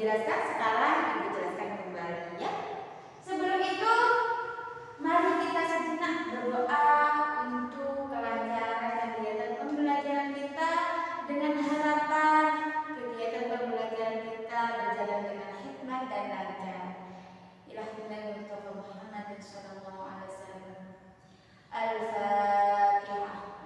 jelaskan, sekarang Ibu jelaskan kembali ya. Sebelum itu, mari kita sejenak berdoa untuk kelancaran kegiatan pembelajaran kita dengan harapan kegiatan pembelajaran kita berjalan dengan hikmat dan lancar. Ilahumma Mustafa Muhammad sallallahu alaihi wasallam. Al-Fatihah.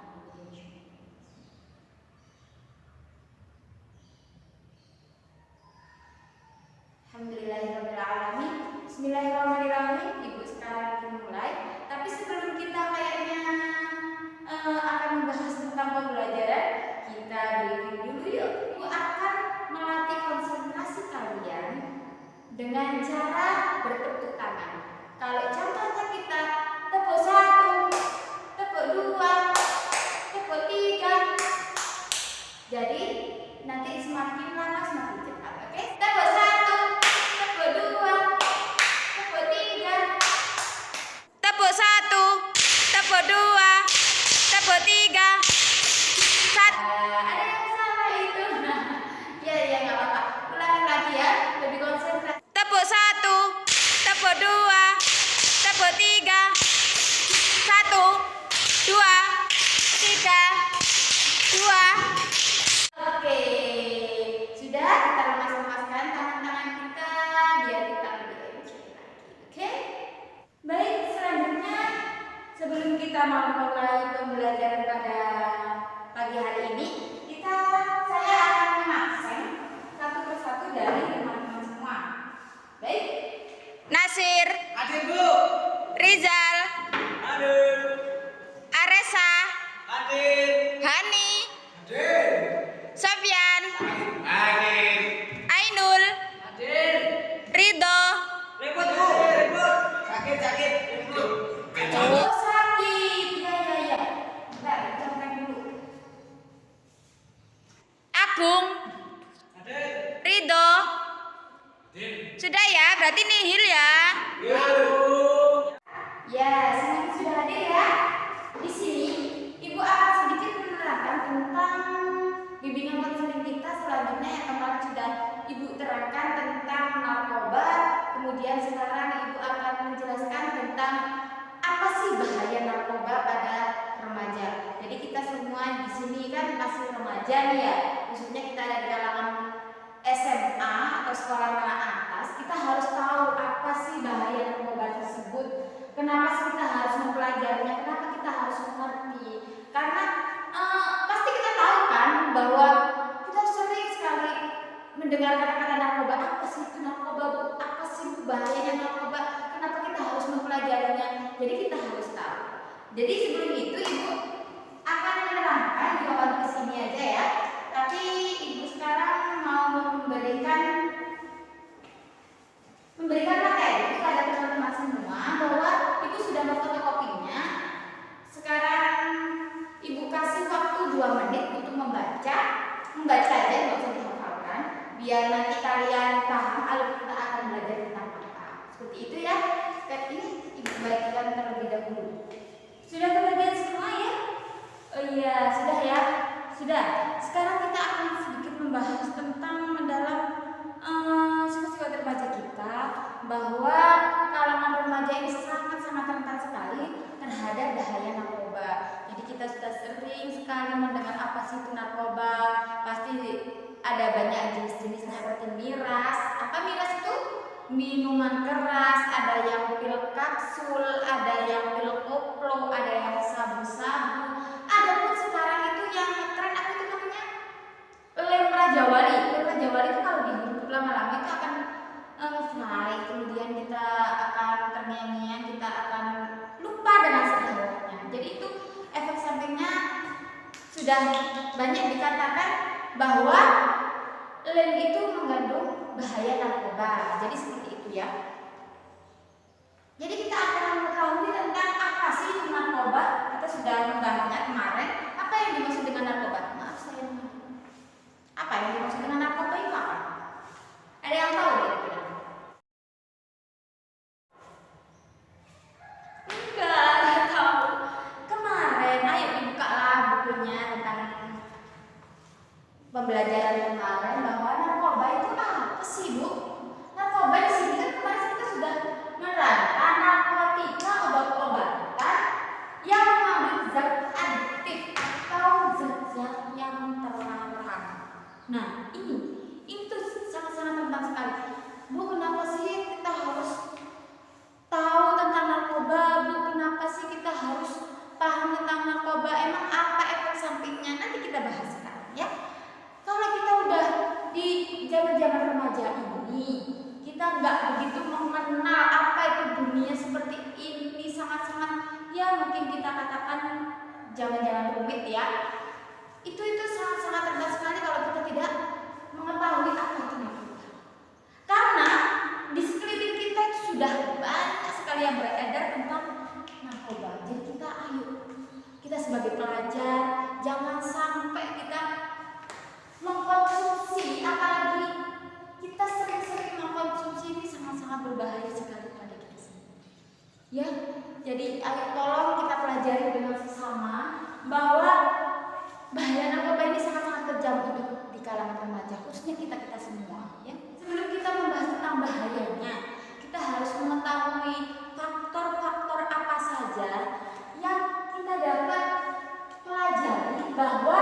Alhamdulillahirabbil alamin. Bismillahirrahmanirrahim. Ibu sekarang dimulai. Tapi sebelum kita kayaknya akan membahas tentang pembelajaran, kita briefing dulu yuk. Ibu akan melatih konsentrasi kalian dengan cara bertepuk tangan. Kalau contohnya kita tepuk 1, tepuk 2, tepuk 3. Jadi nanti semakin lama semakin cepat. Oke? Tepuk 1, tepuk 2, tepuk 3. Tepuk 1, tepuk 2, tepuk 3. Ada yang salah itu. Ya nggak apa-apa. Ulangi lagi ya, lebih konsentrasi. Tepuk 1, tepuk 2, tepuk 3. 1, 2, 3, 2. Oke, sudah kita lemas-lemaskan tangan-tangan kita biar kita lebih enjoy lagi. Oke? Baik, selanjutnya sebelum kita memulai pembelajaran pada pagi hari ini, saya akan mengakseng satu persatu dari teman-teman semua. Baik? Nasir. Hadir, Bu. Rizal. Hadir. Aresa. Hadir. Hani. Hadir. Sofyan. Hadir. Ainul. Hadir. Ridho. Ribut, Bu. Ribut. Sakit. Ribut. Oh, sakit. Ya. Bentar, jangan dulu. Agung. Hadir. Ridho. Hadir. Sudah ya, berarti nihil ya. Ya, Bu. Ya, semuanya sudah hadir ya. Di sini Ibu akan sedikit menerangkan tentang bimbingan konseling kita selanjutnya yang kemarin sudah Ibu terangkan tentang narkoba. Kemudian sekarang Ibu akan menjelaskan tentang apa sih bahaya narkoba pada remaja. Jadi kita semua di sini kan masih remaja nih ya. Khususnya kita ada di kalangan SMA atau sekolah menengah atas. Kita harus tahu apa sih bahaya narkoba tersebut. Kenapa sih kita harus mempelajarinya? Kenapa kita harus mengerti? Karena pasti kita tahu kan bahwa kita sering sekali mendengar kata-kata narkoba. Apa sih itu narkoba, Bu? Apa sih bahayanya narkoba? Kenapa kita harus mempelajarinya? Jadi kita harus tahu. Jadi sebelum itu Ibu akan menerangkan di bawah di sini aja ya. Tapi Ibu sekarang mau memberikan materi kepada teman-teman semua bahwa Ibu sudah memfotokopinya. Sekarang Ibu kasih waktu 2 menit untuk membaca aja, nggak usah dihafalkan, biar nanti kalian paham kalau kita akan belajar tentang apa. Seperti itu ya. Step ini Ibu bagikan terlebih dahulu. Sudah kebagian semua ya? Oh iya, sudah ya. Sudah. Sekarang kita akan sedikit membahas tentang mendalam sifat-sifat remaja kita, bahwa kalangan remaja ini sangat-sangat rentan sekali terhadap bahaya narkoba. Jadi kita sudah sering sekali mendengar apa sih itu narkoba. Pasti ada banyak jenis-jenisnya seperti miras. Apa miras itu? Minuman keras, ada yang pil kapsul, ada yang pil koplo, ada yang sabu-sabu. Ada pun sekarang itu yang tren apa itu namanya? Lem Raja Wali. Lem Raja Wali itu kalau dihirup lama-lama itu akan fly, kemudian kita akan terngiang-ngiang, kita akan lupa dengan segalanya. Jadi itu efek sampingnya sudah banyak dikatakan bahwa lem itu mengandung bahaya narkoba. Jadi seperti itu ya. Jadi kita akan mengetahui tentang apa sih itu narkoba. Kita sudah membahasnya kemarin. Apa yang dimaksud dengan narkoba? Maaf saya lupa. Apa yang dimaksud dengan narkoba itu apa? Ada yang tahu kira-kira? Enggak tahu. Kemarin, ayo dibukalah bukunya tentang pembelajaran kemarin bahwa narkoba itu apa sih, Bu? nggak begitu mengenal apa itu dunia seperti ini, sangat-sangat ya mungkin kita katakan jangan-jangan rumit ya. Itu sangat-sangat terbatas sekali kalau kita tidak mengetahui apa itu narkoba. Karena di sekeliling kita itu sudah banyak sekali yang beredar tentang narkoba. Jadi kita sebagai pelajar jangan sampai kita mengkonsumsi, apalagi kita sering-sering mengkonsumsi, ini sangat-sangat berbahaya sekali pada kita sendiri. Ya, jadi ayo tolong kita pelajari dengan sesama bahwa bahaya narkoba ini sangat-sangat kejam untuk di kalangan remaja, khususnya kita semua. Ya, sebelum kita membahas tentang bahayanya, kita harus mengetahui faktor-faktor apa saja yang kita dapat pelajari bahwa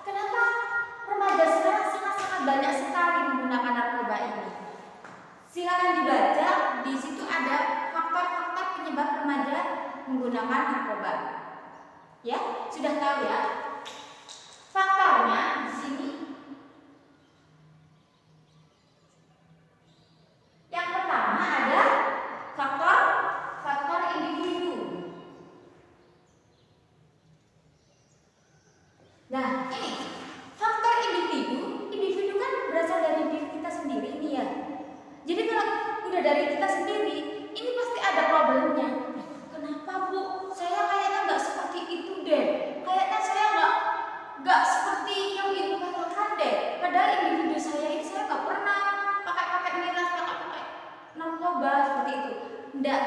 kenapa remaja sekarang sangat-sangat banyak sekali menggunakan narkoba ini. Silakan dibaca, di situ ada faktor-faktor penyebab remaja menggunakan narkoba. Ya, sudah tahu ya. Faktornya di sini. Yang pertama ada faktor individu. Nah, ini faktor individu kan berasal dari diri kita sendiri ini ya. Jadi kalau udah dari kita sendiri, ini pasti ada problemnya. Kenapa Bu? Saya kayaknya nggak seperti itu deh. Kayaknya saya nggak seperti yang Ibu katakan deh. Padahal individu saya ini saya nggak pernah pakai miras, pakai narkoba seperti itu. Enggak.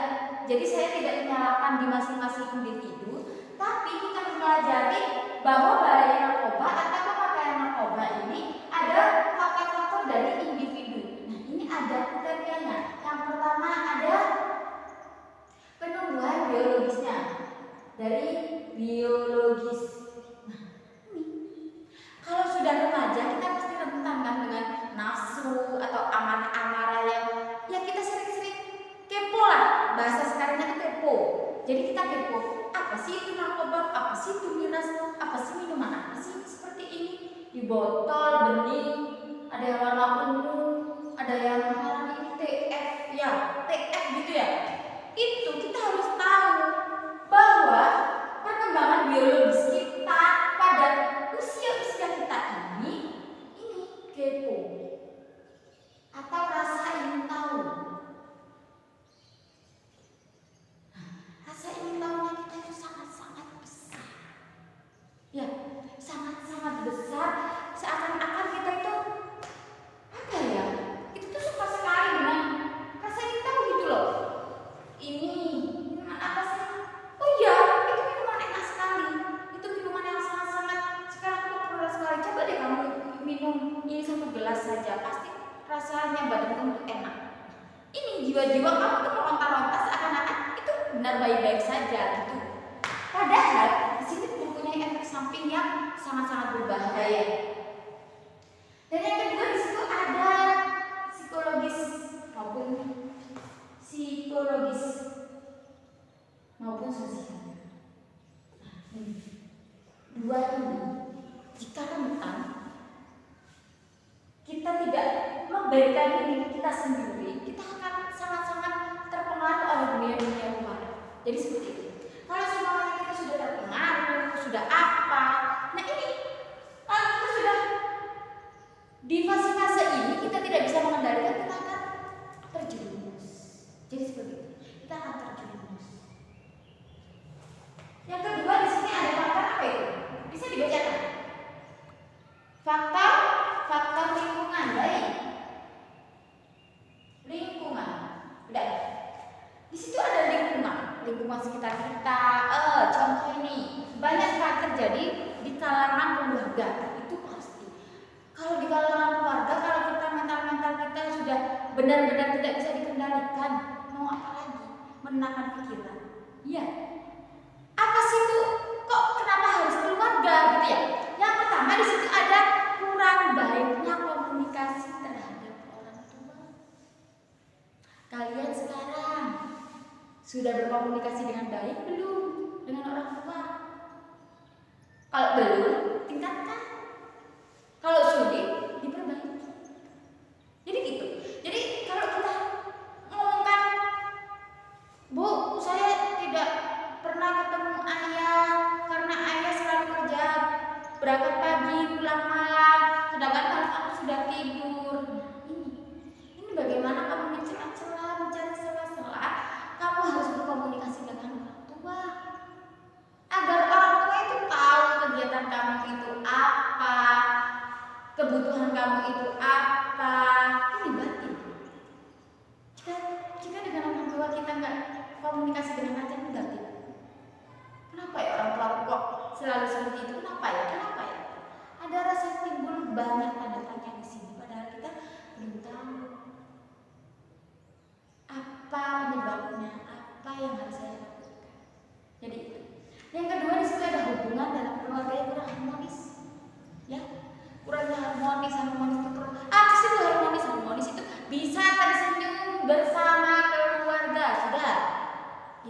Jadi saya tidak menyalahkan di masing-masing individu, tapi kita mempelajari bahwa bahaya narkoba atau pemakaian narkoba ini ada faktor-faktor dari individu. Nah, ini ada kriterianya. Yang pertama ada penumbuhan biologisnya, dari biologis. Nah, ini kalau sudah remaja kita pasti rentan kan dengan nafsu atau amarah-amarah yang ya kita sering-sering kepo lah, bahasa sekarang itu kepo. Jadi kita kepo, apa sih itu narkoba, apa sih itu miras, apa sih minuman apa sih seperti ini, di botol bening, ada yang warna ungu, ada yang warna ini TF gitu ya. Itu kita harus tahu bahwa perkembangan biologis kita pada usia-usia kita ini kepo atau rasa ingin tahu. Rasa ingin tahunya kita itu sangat-sangat besar. Ya, sangat-sangat besar. Seakan-akan kita itu apa ya? Itu tuh suka sekali dengan rasa ingin tahu gitu loh. Ini minuman apa sih? Oh iya, itu minuman enak sekali. Itu minuman yang sangat-sangat sekarang populer sekali. Coba deh kamu minum ini 1 gelas saja, pasti rasanya badan kamu tuh enak. Ini jiwa-jiwa kamu tuh meronta-ronta seakan-akan itu benar baik-baik saja gitu. Padahal di sini mempunyai efek samping yang sangat-sangat berbahaya. Dan yang kedua di situ ada psikologis maupun sosial. Dua ini jika rentan, kita tidak memberikan diri kita sendiri, kita akan sangat-sangat terpengaruh oleh dunia luar. Jadi seperti itu. Kalau semuanya kita sudah terpengaruh, sudah apa? Nah ini, kalau kita sudah di fase-fase ini kita tidak bisa mengendalikan, kita akan terjerumus. Jadi seperti itu. Kita akan terjerumus. Yang kedua di sini ada faktor apa itu? Bisa dibacakan. Faktor lingkungan, baik. Lingkungan. Udah. Di situ ada lingkungan sekitar kita. Contoh ini banyak sekali terjadi di kalangan keluarga. Itu pasti. Kalau di kalangan keluarga, kalau kita mental kita sudah benar-benar tidak bisa dikendalikan, mau apa lagi? Menenangkan pikiran. Iya. Apa sih itu? Kok kenapa harus keluarga gitu ya? Yang pertama di situ ada kurang baiknya komunikasi terhadap orang tua. Kalian sekarang sudah berkomunikasi dengan baik belum dengan orang tua? Kalau belum, tingkatkan. Kalau sulit, diperbaiki. Jadi gitu. Jadi kalau kita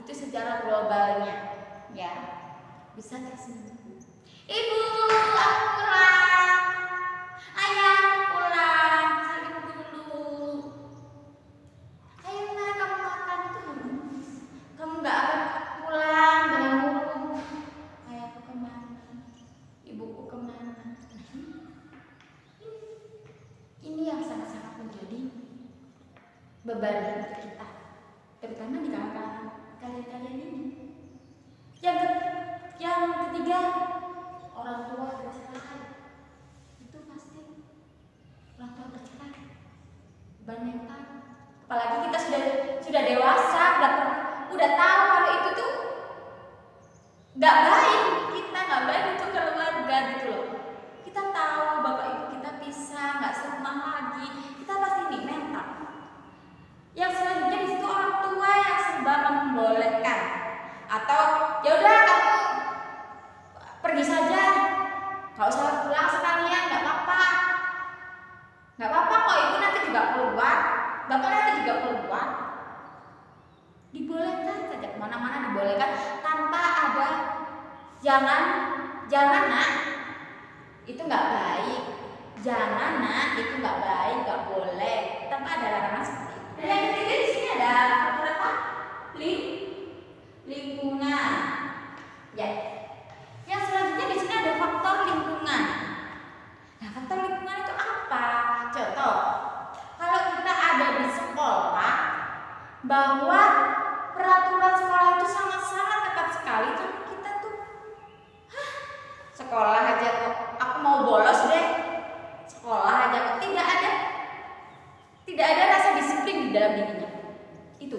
itu secara globalnya, ya. Bisa nggak sih? Ibu, aku pulang. Ayah, aku pulang. Salim dulu. Ayo nak, kamu makan terus. Kamu nggak akan pulang dengan murung. Ayahku kemana? Ibuku kemana? Ini yang sangat-sangat menjadi beban untuk kita, terutama di kalangan kalian-kalian ini. Yang ketiga, orang tua bercerai. Itu pasti orang tua bercerai, beban mental. Apalagi kita sudah dewasa, udah tahu kalau itu tuh nggak baik, kita nggak baik untuk keluarga gitu loh. Kita tahu bapak ibu kita pisah, nggak serumah lagi, kita pasti nih mental. Yang selanjutnya di situ orang tua yang serba membolehkan, atau ya udah kamu pergi saja, nggak usah pulang sekalian, nggak apa-apa kok, ibu nanti juga keluar, bapak nanti juga keluar. Dibolehkan saja kemana-mana, dibolehkan tanpa ada jangan nak, itu nggak baik, jangan nak, itu nggak baik, nggak boleh, tanpa ada larangan seperti itu. Dan yang ketiga di sini ada faktor apa? Lingkungan. Ya. Yang selanjutnya di sini ada faktor lingkungan. Nah, faktor lingkungan itu apa? Contoh, kalau kita ada di sekolah, bahwa peraturan sekolah itu sangat-sangat ketat sekali, kan kita tuh, sekolah aja kok, aku mau bolos deh. Sekolah aja kok, tidak ada rasa disiplin di dalam dirinya. Itu.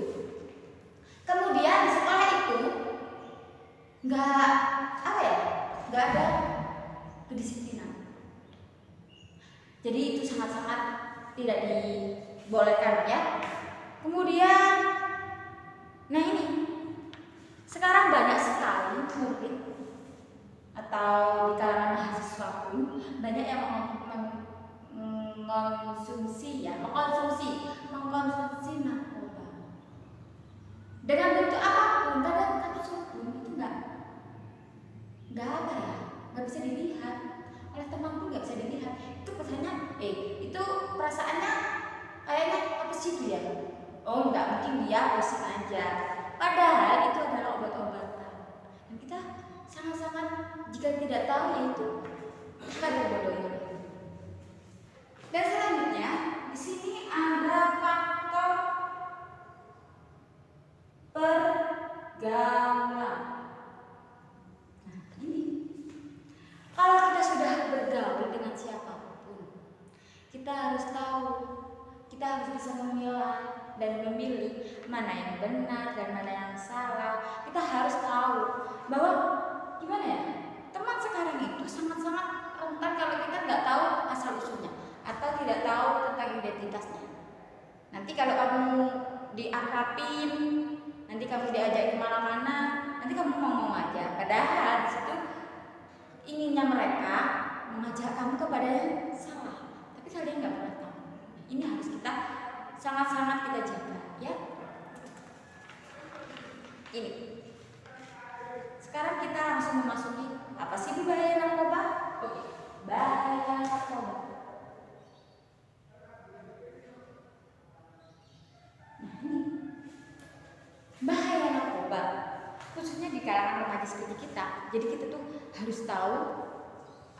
Kemudian di sekolah itu nggak ada kedisiplinan. Jadi itu sangat-sangat tidak dibolehkan, ya. Kemudian, nah ini sekarang banyak sekali murid atau di kalangan mahasiswa pun banyak yang mengkonsumsi narkoba dengan bentuk apapun, kadang kasus pun itu nggak bisa dilihat oleh teman pun, nggak bisa dilihat. Itu kesannya itu perasaannya kayaknya apa sih dia, oh nggak mungkin dia pusing aja, padahal itu adalah obat-obatan. Dan kita sangat-sangat, jika tidak tahu, yaitu kadang bodohnya. Dan selanjutnya di sini ada faktor pergaulan. Nah, ini kalau kita sudah bergaul dengan siapapun, kita harus tahu, kita harus bisa memilah dan memilih mana yang benar dan mana yang salah. Kita harus tahu bahwa gimana ya, teman sekarang itu sangat-sangat rentan kalau kita nggak tahu asal usulnya atau tidak tahu tentang identitasnya. Nanti kalau kamu diakrabin, nanti kamu diajak kemana-mana, nanti kamu mau aja. Padahal di situ inginnya mereka mengajak kamu kepada yang salah, tapi kalian nggak pernah tahu. Ini harus kita sangat-sangat kita jaga, ya. Ini. Sekarang kita langsung memasuki apa sih bahaya narkoba? Oke, bahaya narkoba. Nah ini bahaya narkoba, khususnya di kalangan remaja seperti kita. Jadi kita tuh harus tahu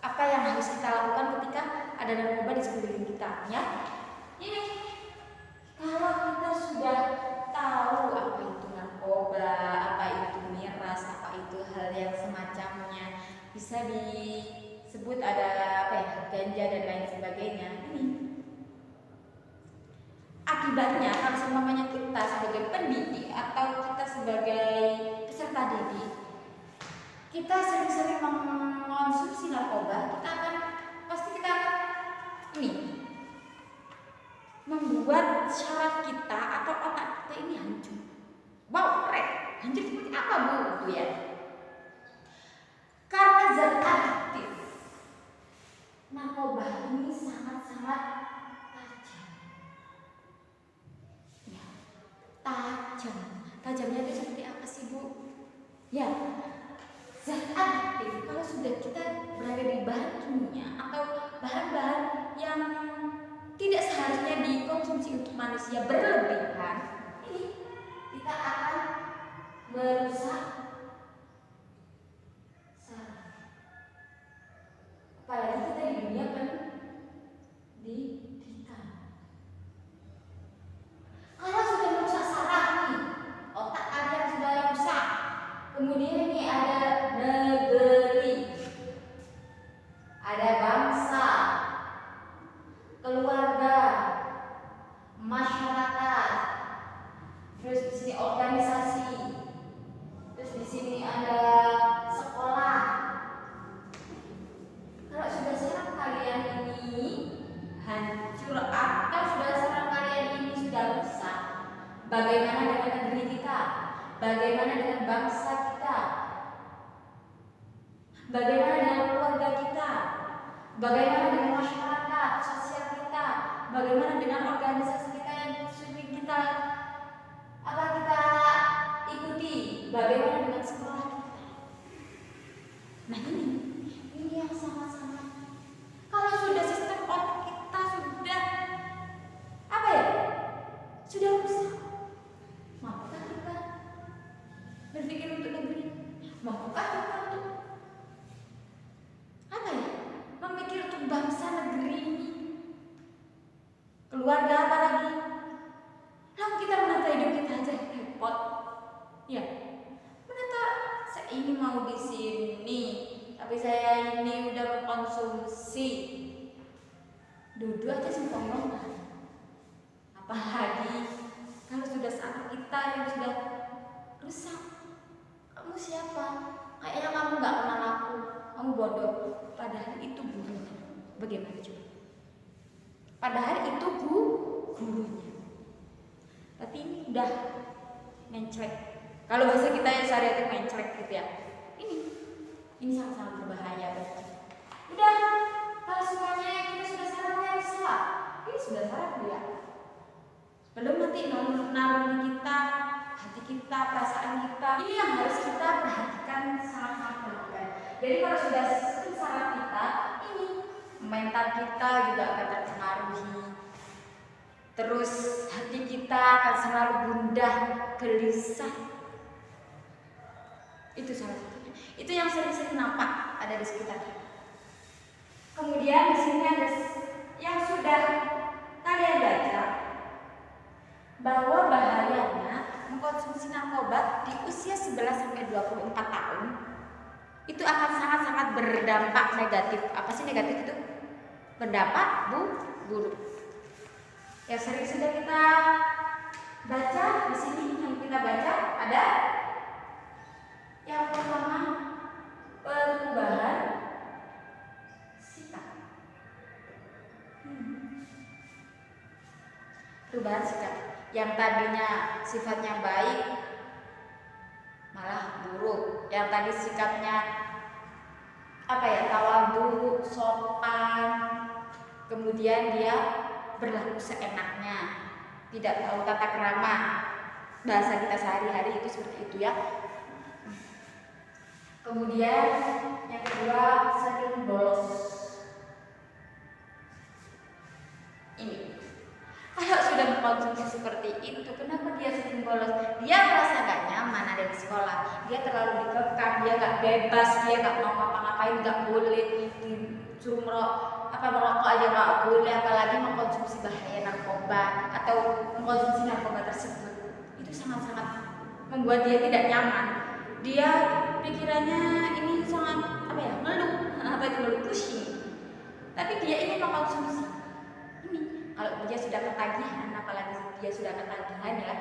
apa yang harus kita lakukan ketika ada narkoba di sekeliling kita, ya. Ini kalau kita sudah tahu apa itu narkoba, apa itu miras, apa itu hal yang semacamnya, bisa disebut ada apa ya, ganja dan lain sebagainya. Ini akibatnya kalau seumpamanya kita sebagai pendidik atau kita sebagai peserta didik, kita sering-sering mengonsumsi narkoba, kita akan ini membuat syaraf kita atau otak kita ini hancur. Wow, hancur seperti apa, Bu? Itu ya. Karena zat aktif narkoba ini sangat-sangat tajam. Ya, tajamnya itu seperti apa sih, Bu? Ya, zat adiktif kalau sudah kita berada di bahan kimia atau bahan-bahan yang tidak seharusnya dikonsumsi untuk manusia berlebihan, ini kita akan merusak saraf. Apalagi kita di dunia pendidikan. Kalau sudah merusak saraf nih, otak kalian sudah rusak. Kemudian ini ada negeri, ada bangsa, keluarga, masyarakat, terus di sini organisasi, terus di sini ada sekolah. Kalau sudah saraf kalian ini hancur atau sudah saraf kalian ini sudah rusak, bagaimana dengan negeri kita? Bagaimana dengan bangsa kita? Bagaimana dengan keluarga kita? Bagaimana dengan masyarakat sosial kita? Bagaimana dengan organisasi kita yang sering kita ikuti? Bagaimana dengan sekolah kita? Nah ini yang sama-sama. Kalau sudah sistem otak kita sudah sudah rusak, mampukah kita berpikir untuk negeri? Mampukah kita untuk memikir untuk bangsa negeri ini, keluarga apalagi? Lalu kita menata hidup kita aja repot, ya. Menata saya ini mau di sini, tapi saya ini udah mengkonsumsi, duduk aja sempurna. Apalagi kalau sudah saat kita yang sudah rusak. Kamu siapa? Kayaknya kamu gak kenal aku, kamu bodoh. Padahal itu gurunya. Bagaimana coba? Padahal itu gurunya. Tapi ini udah mencret. Kalau bahasa kita yang sehari itu mencret gitu ya. Ini sangat-sangat berbahaya. Udah, kalau semuanya kita sudah sarafnya rusak, ini sudah saraf ya. Belum nanti naruh di kita, hati kita, perasaan kita. Ini yang harus kita perhatikan sangat-sangat berlebihan. Jadi kalau sudah sistem saraf kita, ini mental kita juga akan terpengaruhi. Terus hati kita akan selalu gundah, gelisah. Itu salah satunya. Itu yang sering-sering nampak ada di sekitar kita. Kemudian di sini ada yang sudah kalian baca, bahwa bahayanya mengkonsumsi narkoba di usia 11-24 tahun itu akan sangat-sangat berdampak negatif. Apa sih negatif itu? Berdampak buruk. Ya sering sudah kita baca di sini, yang kita baca ada yang pertama perubahan sikap. Perubahan sikap. Yang tadinya sifatnya baik malah buruk. Yang tadi sikapnya tawadhu, sopan, kemudian dia berlaku seenaknya, tidak tahu tata krama. Bahasa kita sehari-hari itu seperti itu ya. Kemudian yang kedua, sering bolos. Ini kalau sudah mengkonsumsi seperti itu, kenapa dia sering bolos? Dia merasa gak nyaman ada di sekolah. Dia terlalu dikekang, dia gak bebas, dia gak mau ngapa-ngapain, gak boleh disuruh merokok aja gak boleh, apalagi mengkonsumsi bahaya narkoba atau mengkonsumsi narkoba tersebut. Itu sangat-sangat membuat dia tidak nyaman. Dia pikirannya ini sangat ngeluh, pusing. Tapi dia ingin mengkonsumsi. Kalau dia sudah ketagihan, apalagi dia sudah ketagihan ya,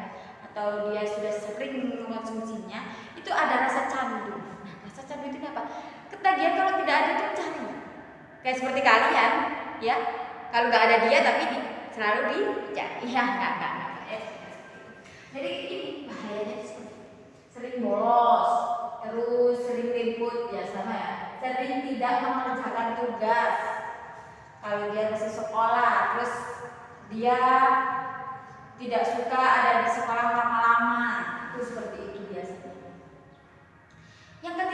atau dia sudah sering mengkonsumsinya, itu ada rasa candu. Nah, rasa candu itu apa? Ketagihan kalau tidak ada itu cari. Kayak seperti kalian, ya. Kalau nggak ada dia tapi selalu dicari. Ya, nggak. Jadi ini bahayanya sering bolos, terus sering ribut ya sama ya. Sering tidak mengerjakan tugas. Kalau dia masih sekolah, terus dia tidak suka ada di sekolah lama-lama, itu seperti itu biasanya.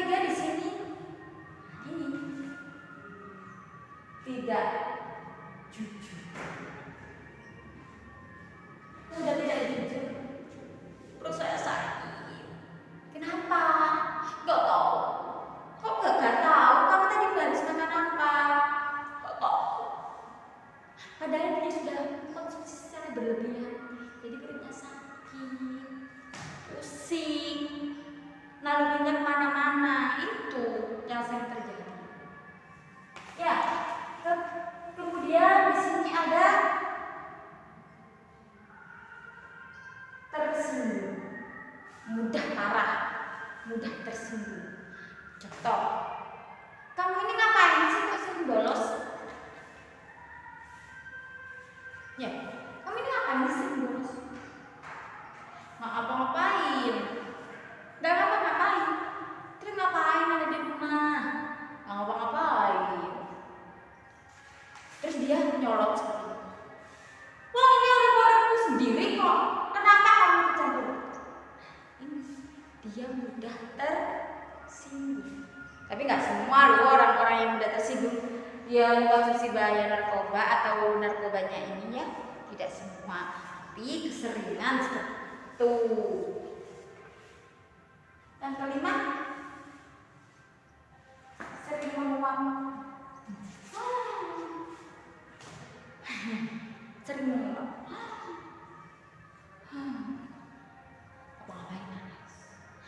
ketiga di sini ini tidak jujur. Sudah tidak jujur. Perut saya sakit. Kenapa? Gak tahu. Kok gak tahu? Kamu tadi habis makan apa? Gak tahu. Padahal dia sudah konsumsi secara berlebihan, jadi perutnya sakit, pusing, nalurinya kemana-mana. Itu yang sering terjadi. Ya, kemudian di sini ada tersinggung, mudah marah, mudah tersinggung. Contoh, kamu ini ngapain sih kok sering bolos? Ya, kamu ini ngapain sih sering bolos? Nggak ngapa-ngapain. Nggak ngapa-ngapain. Terus ngapain ada di rumah? Nggak ngapa-ngapain. Terus dia nyolot seperti itu. Wah, ini orang-orangku sendiri kok. Kenapa kamu kecampur? Ini dia mudah tersinggung. Tapi nggak semua loh orang-orang yang mudah tersinggung dia mengkonsumsi bahaya narkoba atau narkobanya ini ya, tidak semua, tapi keseringan seperti itu. Yang kelima, sering menguap. Sering menguap. Apa-ngapain nangis.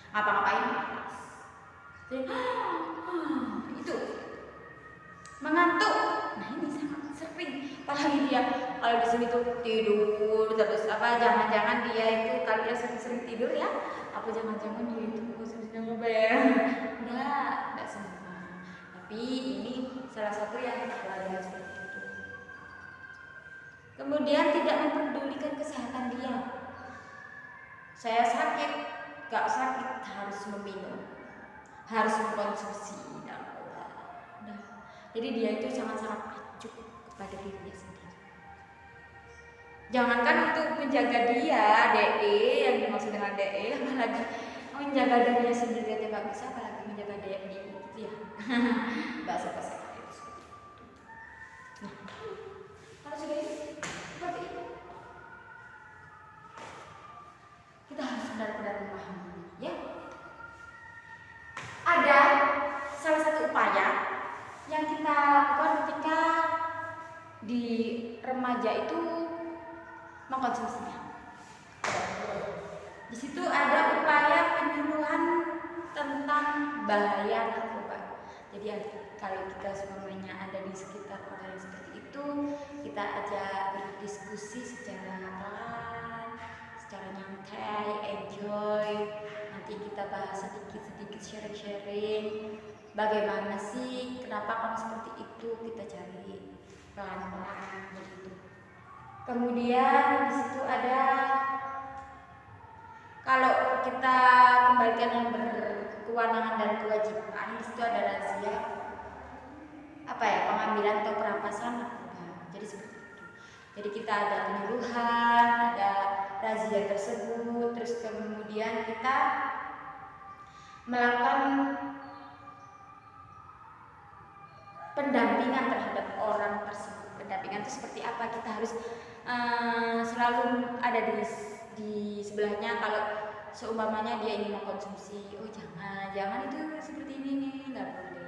Apa-ngapain nangis. Itu mengantuk. Nah ini sangat sering. Apalagi dia kalau di sini tuh tidur terus apa, jangan-jangan dia itu kalian sering-sering tidur ya? Apa jangan-jangan dia itu konsumsi narkoba ya? Enggak semua. Tapi ini salah satu yang kita seperti itu. Kemudian tidak memperdulikan kesehatan dia. Saya sakit, gak sakit harus meminum, harus mengkonsumsi narkoba. Nah, jadi dia itu sangat-sangat acuh kepada dirinya sendiri. Jangankan untuk menjaga dia, DE yang dimaksud dengan DE, apalagi menjaga dirinya sendiri aja gak bisa, apalagi menjaga DE gitu ya. Bahasa-bahasa itu. Nah, kalau sudah seperti itu, kita harus benar-benar memahami, ya. Ada salah satu upaya yang kita lakukan ketika di remaja itu mengkonsumsinya. Di situ ada upaya penyuluhan tentang bahaya narkoba. Jadi kalau kita semuanya ada di sekitar orang yang seperti itu, kita ajak berdiskusi secara pelan, secara nyantai, enjoy. Nanti kita bahas sedikit-sedikit, sharing-sharing. Bagaimana sih, kenapa kamu seperti itu, kita cari pelan-pelan begitu. Kemudian di situ ada, kalau kita kembalikan yang berkewenangan dan kewajiban, di situ ada razia pengambilan atau perampasan narkoba. Jadi seperti itu. Jadi kita ada penyuluhan, ada razia tersebut, terus kemudian kita melakukan pendampingan terhadap orang tersebut. Pendampingan itu seperti apa? Kita harus selalu ada di sebelahnya. Kalau seumpamanya dia ingin mengkonsumsi, oh jangan itu seperti ini nih, nggak boleh.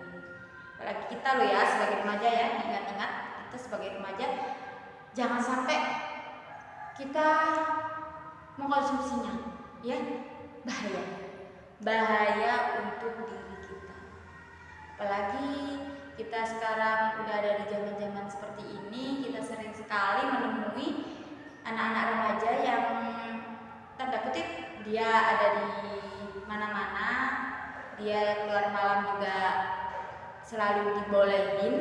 Apalagi kita loh ya sebagai remaja ya, ingat-ingat kita sebagai remaja jangan sampai kita mengkonsumsinya, ya, bahaya untuk diri kita. Apalagi kita sekarang udah ada di zaman-zaman seperti ini, kita sering sekali menemui anak-anak remaja yang tanda kutip dia ada di mana-mana, dia keluar malam juga selalu dibolehin.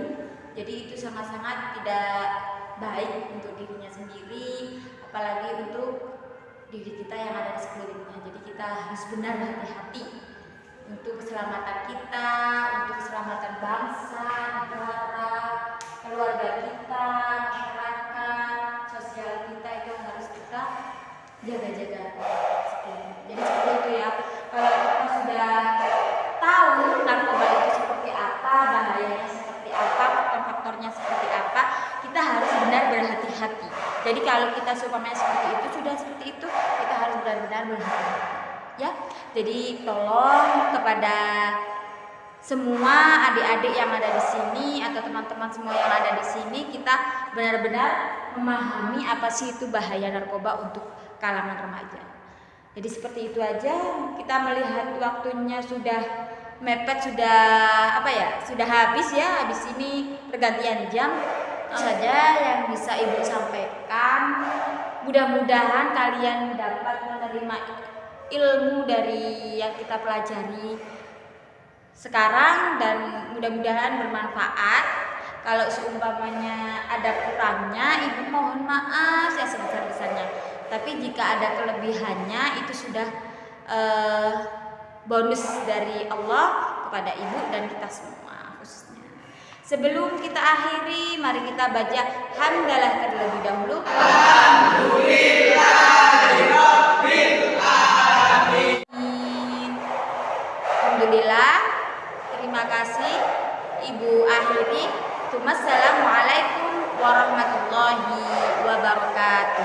Jadi itu sangat-sangat tidak baik untuk dirinya sendiri, apalagi untuk diri kita yang ada di sekelilingnya. Jadi kita harus benar hati-hati untuk keselamatan kita, untuk keselamatan bangsa, negara, keluarga kita, masyarakat, sosial kita, itu harus kita jaga-jaga. Jadi seperti itu ya. Kalau kita sudah tahu benar-benar berhati-hati. Jadi kalau kita seumpamanya seperti itu, sudah seperti itu, kita harus benar-benar berhati-hati. Ya, jadi tolong kepada semua adik-adik yang ada di sini atau teman-teman semua yang ada di sini, kita benar-benar memahami apa sih itu bahaya narkoba untuk kalangan remaja. Jadi seperti itu aja. Kita melihat waktunya sudah mepet, sudah sudah habis ya. Habis ini pergantian jam. Itu saja yang bisa Ibu sampaikan. Mudah-mudahan kalian dapat menerima ilmu dari yang kita pelajari sekarang dan mudah-mudahan bermanfaat. Kalau seumpamanya ada kurangnya, Ibu mohon maaf ya sebesar-besarnya. Tapi jika ada kelebihannya, itu sudah bonus dari Allah kepada Ibu dan kita semua khususnya. Sebelum kita akhiri, mari kita baca hamdalah terlebih dahulu. Alhamdulillah. Terima kasih. Ibu akhiri. Assalamualaikum warahmatullahi wabarakatuh.